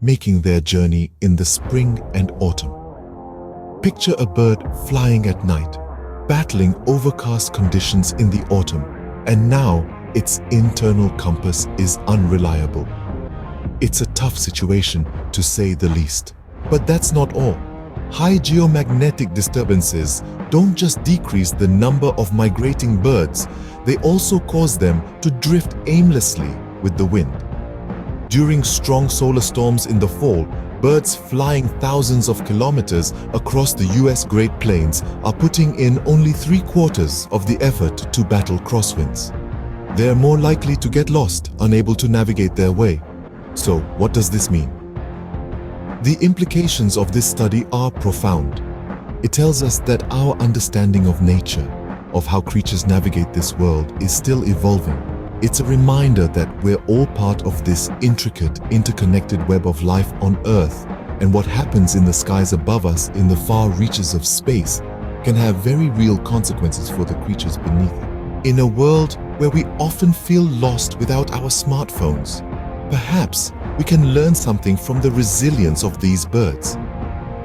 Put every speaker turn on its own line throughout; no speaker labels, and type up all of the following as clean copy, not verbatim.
making their journey in the spring and autumn. Picture a bird flying at night, battling overcast conditions in the autumn, and now its internal compass is unreliable. It's a tough situation, to say the least. But that's not all. High geomagnetic disturbances don't just decrease the number of migrating birds, they also cause them to drift aimlessly with the wind. During strong solar storms in the fall, birds flying thousands of kilometers across the US Great Plains are putting in only 3/4 of the effort to battle crosswinds. They are more likely to get lost, unable to navigate their way. So, what does this mean? The implications of this study are profound. It tells us that our understanding of nature, of how creatures navigate this world, is still evolving. It's a reminder that we're all part of this intricate, interconnected web of life on Earth, and what happens in the skies above us in the far reaches of space can have very real consequences for the creatures beneath it. In a world where we often feel lost without our smartphones, perhaps we can learn something from the resilience of these birds.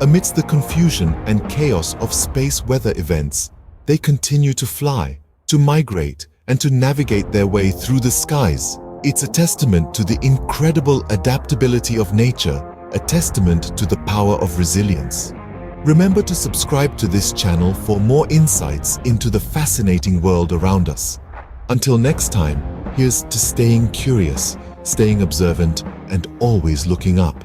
Amidst the confusion and chaos of space weather events, they continue to fly, to migrate, and to navigate their way through the skies. It's a testament to the incredible adaptability of nature, a testament to the power of resilience. Remember to subscribe to this channel for more insights into the fascinating world around us. Until next time, here's to staying curious, staying observant, and always looking up.